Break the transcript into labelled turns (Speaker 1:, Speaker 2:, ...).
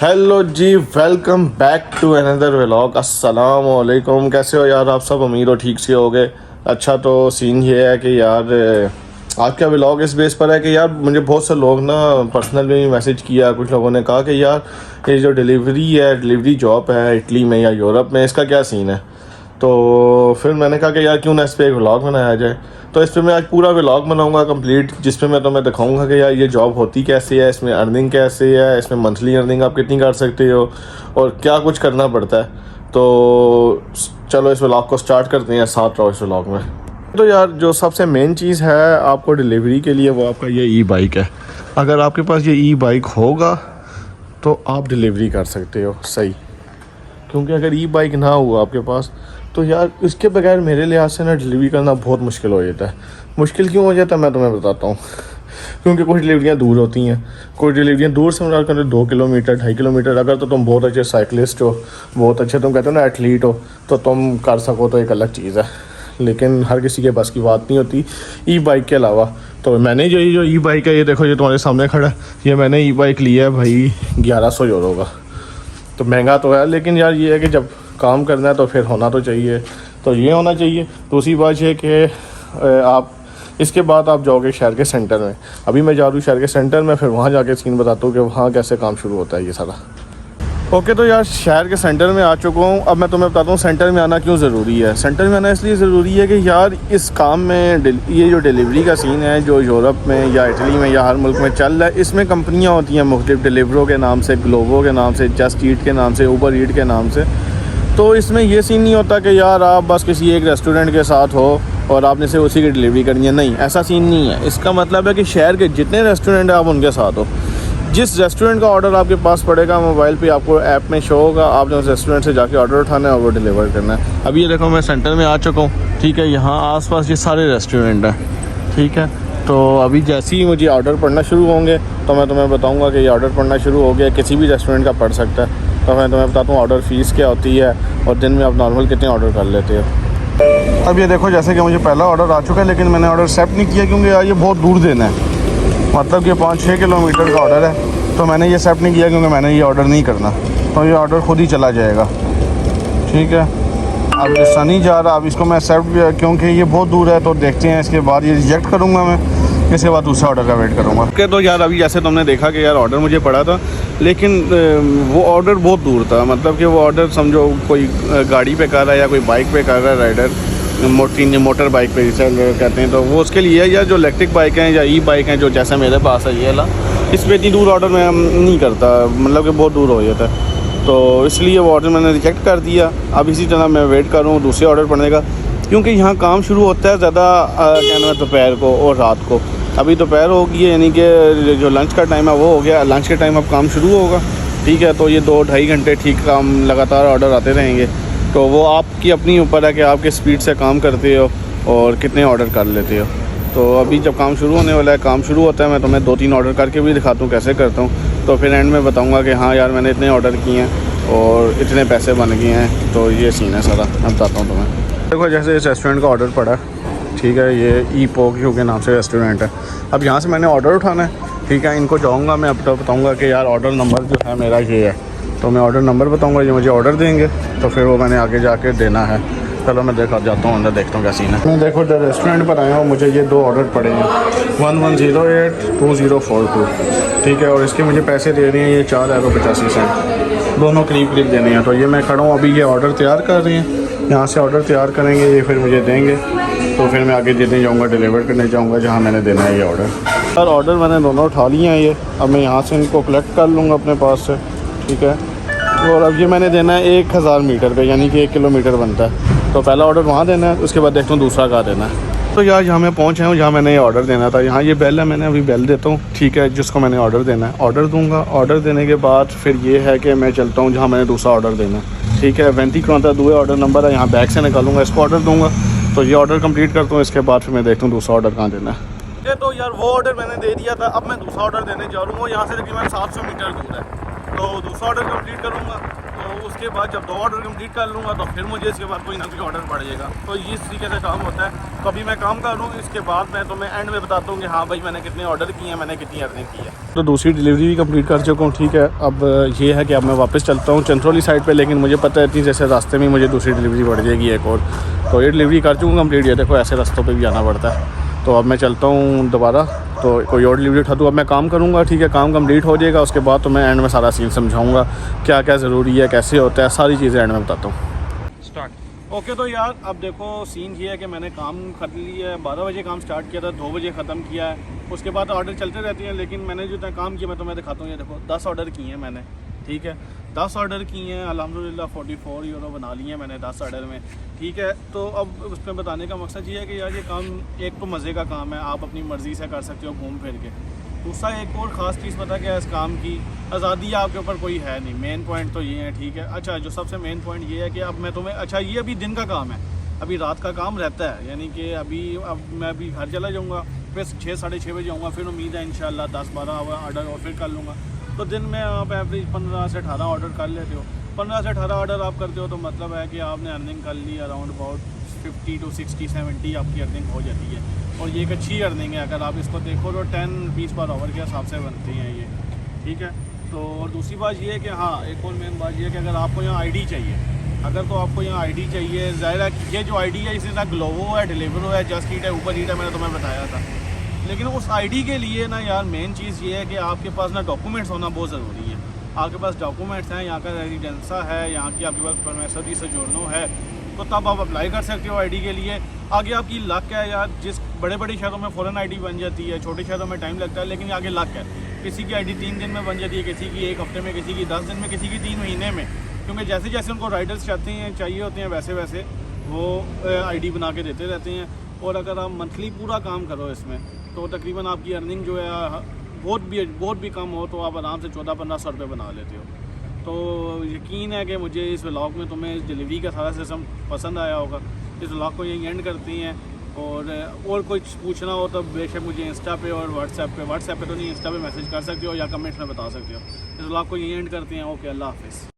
Speaker 1: Hello ji, welcome back to another vlog. अस्सलाम वालेकुम। कैसे हो यार आप सब? उम्मीद हो ठीक से होगे। अच्छा, तो सीन ये है कि यार आज का व्लॉग इस बेस पर है कि यार मुझे बहुत से लोग ना पर्सनल में भी मैसेज किया। कुछ लोगों ने कहा कि यार ये जो डिलीवरी जॉब है इटली में या यूरोप में, इसका क्या सीन है। तो फिर मैंने कहा कि यार क्यों ना इस पर एक व्लॉग बनाया जाए। तो इस पर मैं आज पूरा व्लॉग बनाऊंगा कंप्लीट, जिस पे मैं तुम्हें दिखाऊंगा कि यार ये जॉब होती कैसे है, इसमें अर्निंग कैसे है, इसमें मंथली अर्निंग आप कितनी कर सकते हो और क्या कुछ करना पड़ता है। तो चलो इस व्लॉग को स्टार्ट करते हैं, साथ रहो इस व्लॉग में। तो यार जो सबसे मेन चीज़ है आपको डिलीवरी के लिए, वो आपका ये ई बाइक है। अगर आपके पास ये ई बाइक होगा तो आप डिलीवरी कर सकते हो सही, क्योंकि अगर ई बाइक ना हुआ आपके पास तो यार इसके बगैर मेरे लिहाज से ना डिलीवरी करना बहुत मुश्किल हो जाता है। मुश्किल क्यों हो जाता है मैं तुम्हें बताता हूँ। क्योंकि कुछ डिलीवरियाँ दूर होती हैं, कुछ डिलीवरियाँ दूर से मुराद करें 2 किलोमीटर 2.5 किलोमीटर। अगर तो तुम बहुत अच्छे साइकिलिस्ट हो, बहुत अच्छे तुम कहते हो ना एथलीट हो, तो तुम कर सको तो एक अलग चीज़ है, लेकिन हर किसी के बस की बात नहीं होती ई बाइक के अलावा। तो मैंने जो ई बाइक है, ये देखो ये तुम्हारे सामने खड़ा है, ये मैंने ई बाइक लिया है भाई 1100 यूरो का। तो महंगा तो है, लेकिन यार ये है कि जब काम करना है तो फिर होना तो चाहिए। तो ये होना चाहिए। दूसरी बात ये कि आप इसके बाद आप जाओगे शहर के सेंटर में। अभी मैं जा रहा हूँ शहर के सेंटर में, फिर वहाँ जाके सीन बताता हूँ कि वहाँ कैसे काम शुरू होता है ये सारा। ओके, तो यार शहर के सेंटर में आ चुका हूँ। अब मैं तुम्हें बताता हूँ सेंटर में आना क्यों ज़रूरी है। सेंटर में आना इसलिए ज़रूरी है कि यार इस काम में ये जो डिलीवरी का सीन है, जो यूरोप में या इटली में या हर मुल्क में चल रहा है, इसमें कंपनियाँ होती हैं मुख्तलिफ, डिलीवरो के नाम से, ग्लोबो के नाम से, जस्ट ईट के नाम से, ऊबर ईट के नाम से। तो इसमें ये सीन नहीं होता कि यार आप बस किसी एक रेस्टोरेंट के साथ हो और आपने सिर्फ उसी की डिलीवरी करनी है। नहीं, ऐसा सीन नहीं है। इसका मतलब है कि शहर के जितने रेस्टोरेंट हैं आप उनके साथ हो। जिस रेस्टोरेंट का ऑर्डर आपके पास पड़ेगा मोबाइल पे आपको ऐप में शो होगा, आपने उस रेस्टोरेंट से जाके ऑर्डर उठाना है और वो डिलीवर करना है। अभी ये देखो मैं सेंटर में आ चुका हूँ, ठीक है। यहाँ आसपास ये सारे रेस्टोरेंट हैं, ठीक है। तो अभी जैसे ही मुझे ऑर्डर पड़ना शुरू होंगे तो मैं तुम्हें बताऊँगा कि ये ऑर्डर पड़ना शुरू हो गया। किसी भी रेस्टोरेंट का पड़ सकता है। तो मैं तुम्हें बताता हूँ ऑर्डर फ़ीस क्या होती है और दिन में आप नॉर्मल कितने ऑर्डर कर लेते हो। अब ये देखो जैसे कि मुझे पहला ऑर्डर आ चुका है, लेकिन मैंने ऑर्डर एक्सेप्ट नहीं किया क्योंकि यार ये बहुत दूर देना है। मतलब कि 5-6 किलोमीटर का ऑर्डर है, तो मैंने ये एक्सेप्ट नहीं किया क्योंकि मैंने ये ऑर्डर नहीं करना। तो ये ऑर्डर खुद ही चला जाएगा, ठीक है। अब ऐसा नहीं जा रहा, अब इसको मैं एक्सेप्ट किया क्योंकि ये बहुत दूर है। तो देखते हैं, इसके बाद ये रिजेक्ट करूँगा मैं, इसके बाद दूसरा ऑर्डर का वेट करूँगा। ओके, तो यार अभी जैसे तुमने देखा कि यार ऑर्डर मुझे पड़ा था, लेकिन वो ऑर्डर बहुत दूर था। मतलब कि वो ऑर्डर समझो कोई गाड़ी पे कर रहा है या कोई बाइक पे कर रहा है, राइडर मोटर बाइक पे जिसे कहते हैं। तो वो उसके लिए या जो इलेक्ट्रिक बाइक हैं या ई बाइक हैं, जो जैसे मेरे पास है ये वाला, इस पर इतनी दूर ऑर्डर मैं नहीं करता, मतलब कि बहुत दूर हो जाता है। तो इसलिए वो ऑर्डर मैंने रिजेक्ट कर दिया। अब इसी तरह मैं वेट कर रहा हूँ दूसरे ऑर्डर पड़ने का, क्योंकि यहाँ काम शुरू होता है ज़्यादा कहना है दोपहर को और रात को। अभी दोपहर हो गई है, यानी कि जो लंच का टाइम है वो हो गया। लंच के टाइम अब काम शुरू होगा, ठीक है। तो ये 2-2.5 घंटे ठीक काम लगातार ऑर्डर आते रहेंगे। तो वो आपकी अपनी ऊपर है कि आप किस स्पीड से काम करते हो और कितने ऑर्डर कर लेते हो। तो अभी जब काम शुरू होने वाला है, काम शुरू होता है, मैं तुम्हें 2-3 ऑर्डर करके भी दिखाता हूँ कैसे करता हूँ। तो फिर एंड में बताऊँगा कि हाँ यार मैंने इतने ऑर्डर किए हैं और इतने पैसे बन गए हैं। तो ये सीन है सारा, मैं बताता हूँ तुम्हें। देखो जैसे इस रेस्टोरेंट का ऑर्डर पड़ा, ठीक है। ये ई पोक्यो के नाम से रेस्टोरेंट है। अब यहाँ से मैंने ऑर्डर उठाना है, ठीक है। इनको जाऊँगा मैं, अब तो बताऊँगा कि यार ऑर्डर नंबर जो है मेरा ये है। तो मैं ऑर्डर नंबर बताऊँगा, ये मुझे ऑर्डर देंगे तो फिर वो मैंने आगे जाके देना है। चलो मैं जाता हूँ अंदर, देखता हूँ क्या सीन है। मैं देखो जब रेस्टोरेंट पर आया हूँ, मुझे ये 2 ऑर्डर पड़े हैं, 1108-2042, ठीक है। और इसके मुझे पैसे दे रहे हैं ये 4.85 €, दोनों करीब देने हैं। तो ये मैं खड़ा हूँ, अभी ये ऑर्डर तैयार कर रही हैं। यहाँ से ऑर्डर तैयार करेंगे, ये फिर मुझे देंगे। तो फिर मैं आगे देने जाऊँगा, डिलीवर करने जाऊँगा जहाँ मैंने देना है ये ऑर्डर। सर ऑर्डर मैंने दोनों उठा लिए हैं ये। अब मैं यहाँ से इनको कलेक्ट कर लूँगा अपने पास से, ठीक है। और अब ये मैंने देना है 1000 मीटर पे, यानी कि 1 किलोमीटर बनता है। तो पहला ऑर्डर वहाँ देना है, उसके बाद देखता हूँ दूसरा कहाँ देना है। तो यार यहाँ मैं पहुँच आया हूँ जहाँ मैंने ये ऑर्डर देना था। यहाँ ये बेल है, मैंने अभी बेल देता हूँ, ठीक है। जिसको मैंने ऑर्डर देना है ऑर्डर दूँगा। ऑर्डर देने के बाद फिर ये है कि मैं चलता हूँ जहाँ मैंने दूसरा ऑर्डर देना है, ठीक है। 20 ऑर्डर नंबर है, यहाँ बैग से निकालूंगा, इसको ऑर्डर दूँगा। तो ये ऑर्डर कंप्लीट करता हूँ, इसके बाद फिर मैं देखता हूँ दूसरा ऑर्डर कहाँ देना है। तो यार वो ऑर्डर मैंने दे दिया था, अब मैं दूसरा ऑर्डर देने जा रहा हूँ। वो यहाँ से तकरीबन 700 मीटर दूर है। तो दूसरा ऑर्डर कंप्लीट करूँगा, तो उस उसके बाद जब 2 ऑर्डर कंप्लीट कर लूँगा तो फिर मुझे इसके बाद कोई ना कोई ऑर्डर पड़ जाएगा। तो इस तरीके से काम होता है। तो अभी मैं काम कर लूँ, इसके बाद मैं तुम्हें एंड में बताता हूँ कि हाँ भाई मैंने कितने ऑर्डर किए हैं, मैंने कितनी अर्निंग की है। तो दूसरी डिलीवरी भी कंप्लीट कर चुका हूँ, ठीक है। अब ये है कि अब मैं वापस चलता हूँ चंद्रौली साइड पर, लेकिन मुझे पता है इतनी जैसे रास्ते में मुझे दूसरी डिलीवरी बढ़ जाएगी एक और। तो ये डिलीवरी कर चुका कंप्लीट। ये देखो ऐसे रास्तों पर भी आना पड़ता है। तो अब मैं चलता हूँ दोबारा, तो कोई और डिलीवरी उठा दूँ। अब मैं काम करूँगा, ठीक है। काम कंप्लीट हो जाएगा, उसके बाद तो मैं एंड में सारा सीन समझाऊँगा क्या क्या ज़रूरी है, कैसे होता है, सारी चीज़ें एंड में बताता हूँ। स्टार्ट। ओके, तो यार अब देखो सीन ये है कि मैंने काम कर लिया है। 12 बजे काम स्टार्ट किया था, 2 बजे ख़त्म किया है। उसके बाद ऑर्डर चलते रहते हैं, लेकिन मैंने जो काम किया मैं तुम्हें दिखाता हूँ। ये देखो 10 ऑर्डर किए हैं मैंने, ठीक है। 10 ऑर्डर किए हैं, अल्हम्दुलिल्लाह 44 यूरो बना लिए हैं मैंने 10 ऑर्डर में, ठीक है। तो अब उसमें बताने का मकसद ये है कि यार ये काम एक तो मज़े का काम है, आप अपनी मर्ज़ी से कर सकते हो घूम फिर के। दूसरा एक और ख़ास चीज़ पता क्या है इस काम की, आज़ादी आपके ऊपर कोई है नहीं। मेन पॉइंट तो ये है, ठीक है। अच्छा, जो सबसे मेन पॉइंट ये है कि अब मैं तुम्हें, अच्छा ये अभी दिन का काम है, अभी रात का काम रहता है, यानी कि अब मैं अभी घर चला जाऊँगा, फिर 6 साढ़े 6 बजे आऊँगा। फिर उम्मीद है इंशाल्लाह 10-12 ऑर्डर और फिर कर लूँगा। तो दिन में आप एवरेज 15 से 18 ऑर्डर कर लेते हो। 15 से 18 ऑर्डर आप करते हो तो मतलब है कि आपने अर्निंग कर ली अराउंड अबाउट 50 to 60-70 आपकी अर्निंग हो जाती है। और ये एक अच्छी अर्निंग है, अगर आप इसको देखो तो 10 रुपीज़ पर आवर के हिसाब से बनती हैं ये, ठीक है। तो और दूसरी बात ये है कि हाँ, एक और मेन बात ये है कि अगर आपको यहाँ आईडी चाहिए, अगर तो आपको यहाँ आईडी चाहिए, ज़ाहिर है ये जो आईडी है इसी तरह ग्लोवो है, डिलीवरो है, जस्ट ईट है, ऊपर ईट है, मैंने तुम्हें बताया था। लेकिन उस आईडी के लिए ना यार मेन चीज़ ये है कि आपके पास ना डॉक्यूमेंट्स होना बहुत ज़रूरी है। आपके पास डॉक्यूमेंट्स हैं, यहाँ का रेजिडेंसा है, यहाँ की आपके पास परमेसरी से जोड़ना है, तो तब आप अप्लाई कर सकते हो आईडी के लिए। आगे आपकी लक है यार, जिस बड़े बड़े शहरों में फ़ौरन आईडी बन जाती है, छोटे शहरों में टाइम लगता है, लेकिन आगे लक है। किसी की आईडी 3 दिन में बन जाती है, किसी की 1 हफ्ते में, किसी की 10 दिन में, किसी की 3 महीने में, क्योंकि जैसे जैसे उनको राइडर्स चाहिए होते हैं वैसे वैसे वो आईडी बना के देते रहते हैं। और अगर आप मंथली पूरा काम करो इसमें तो तकरीबन आपकी अर्निंग जो है बहुत भी कम हो तो आप आराम से 1400-1500 रुपये बना लेते हो। तो यकीन है कि मुझे इस व्लॉग में तुम्हें इस डिलीवरी का सारा सिस्टम पसंद आया होगा। इस व्लॉग को यहीं एंड करती हैं, और कुछ पूछना हो तो बेशक मुझे इंस्टा पे और व्हाट्सएप पे तो नहीं, इंस्टा पे मैसेज कर सकते हो या कमेंट्स में बता सकते हो। इस व्लॉग को यहीं एंड करते हैं। ओके, अल्लाह हाफ़िज़।